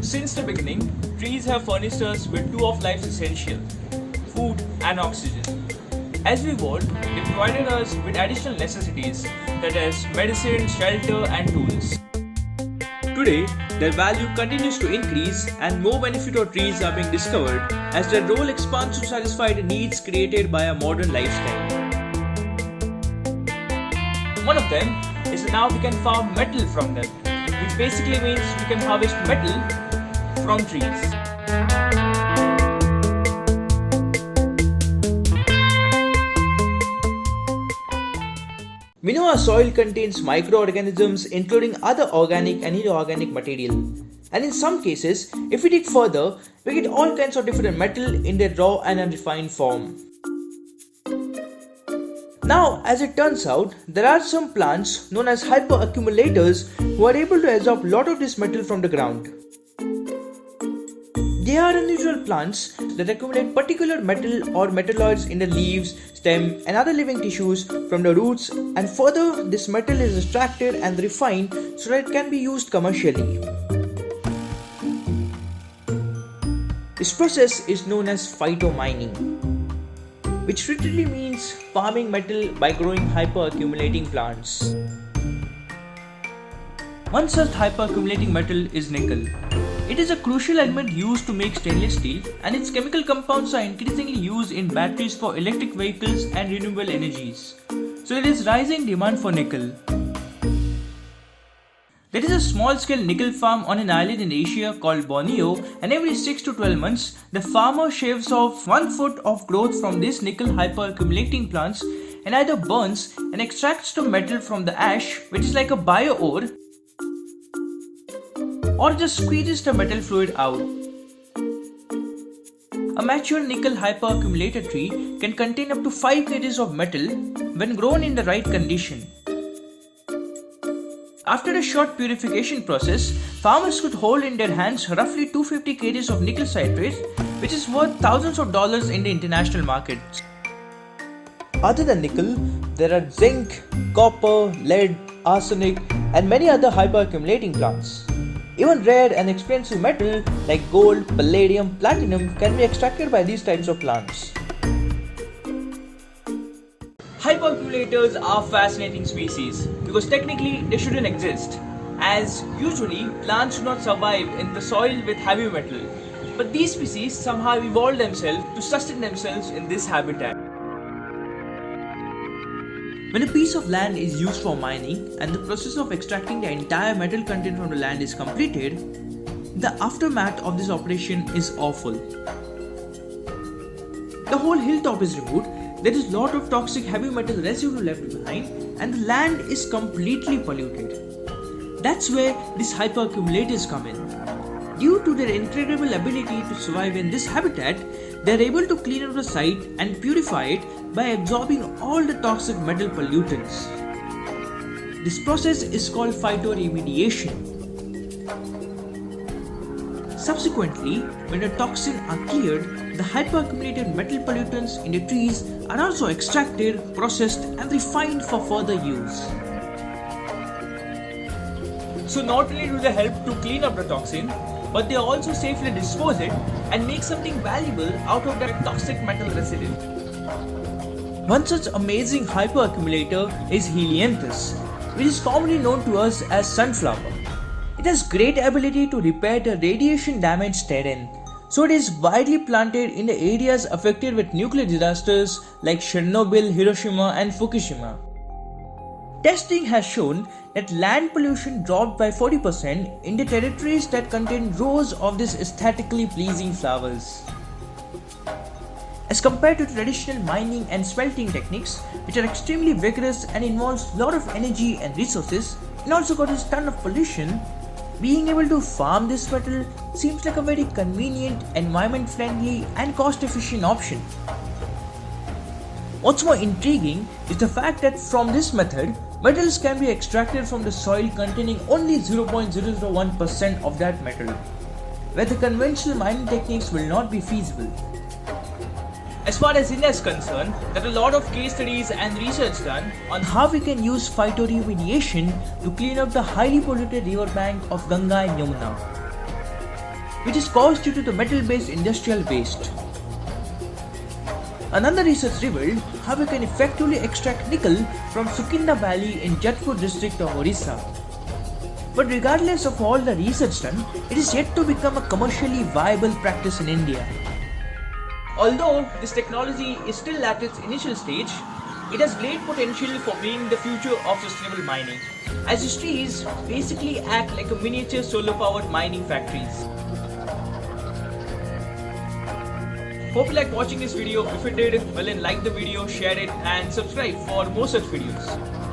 Since the beginning, trees have furnished us with two of life's essentials, food and oxygen. As we evolved, they provided us with additional necessities such as medicine, shelter, and tools. Today, their value continues to increase and more benefit of trees are being discovered as their role expands to satisfy the needs created by a modern lifestyle. One of them is that now we can farm metal from them, which basically means we can harvest metal from trees. We know our soil contains microorganisms including other organic and inorganic material. And in some cases, if we dig further, we get all kinds of different metal in their raw and unrefined form. Now, as it turns out, there are some plants known as hyperaccumulators who are able to absorb a lot of this metal from the ground. They are unusual plants that accumulate particular metal or metalloids in the leaves, stem and other living tissues from the roots, and further this metal is extracted and refined so that it can be used commercially. This process is known as phytomining, which literally means farming metal by growing hyperaccumulating plants. One such hyperaccumulating metal is nickel. It is a crucial element used to make stainless steel, and its chemical compounds are increasingly used in batteries for electric vehicles and renewable energies. So there is rising demand for nickel. There is a small-scale nickel farm on an island in Asia called Borneo, and every 6 to 12 months, the farmer shaves off 1 foot of growth from these nickel hyperaccumulating plants and either burns and extracts the metal from the ash, which is like a bio-ore, or just squeezes the metal fluid out. A mature nickel hyperaccumulator tree can contain up to 5 kg of metal when grown in the right condition. After a short purification process, farmers could hold in their hands roughly 250 kg of nickel citrate, which is worth thousands of dollars in the international market. Other than nickel, there are zinc, copper, lead, arsenic, and many other hyperaccumulating plants. Even rare and expensive metal like gold, palladium, platinum can be extracted by these types of plants. Hyperaccumulators are fascinating species because technically they shouldn't exist, as usually plants do not survive in the soil with heavy metal. But these species somehow evolved themselves to sustain themselves in this habitat. When a piece of land is used for mining and the process of extracting the entire metal content from the land is completed, the aftermath of this operation is awful. The whole hilltop is removed, there is a lot of toxic heavy metal residue left behind, and the land is completely polluted. That's where these hyperaccumulators come in. Due to their incredible ability to survive in this habitat, they are able to clean up the site and purify it by absorbing all the toxic metal pollutants. This process is called phytoremediation. Subsequently, when the toxins are cleared, the hyperaccumulated metal pollutants in the trees are also extracted, processed and refined for further use. So not only do they help to clean up the toxin, but they also safely dispose it and make something valuable out of that toxic metal residue. One such amazing hyperaccumulator is Helianthus, which is commonly known to us as sunflower. It has great ability to repair the radiation damaged terrain, so it is widely planted in the areas affected with nuclear disasters like Chernobyl, Hiroshima and Fukushima. Testing has shown that land pollution dropped by 40% in the territories that contain rows of these aesthetically pleasing flowers. As compared to traditional mining and smelting techniques, which are extremely vigorous and involves a lot of energy and resources, and also causes a ton of pollution, being able to farm this metal seems like a very convenient, environment-friendly and cost-efficient option. What's more intriguing is the fact that from this method, metals can be extracted from the soil containing only 0.001% of that metal, where the conventional mining techniques will not be feasible. As far as India is concerned, there are a lot of case studies and research done on how we can use phytoremediation to clean up the highly polluted riverbank of Ganga and Yamuna. which is caused due to the metal-based industrial waste. Another research revealed how we can effectively extract nickel from Sukinda Valley in Jodhpur district of Orissa. But regardless of all the research done, it is yet to become a commercially viable practice in India. Although this technology is still at its initial stage, it has great potential for being the future of sustainable mining, as these trees basically act like a miniature solar-powered mining factories. Hope you liked watching this video. If you did, well then like the video, share it and subscribe for more such videos.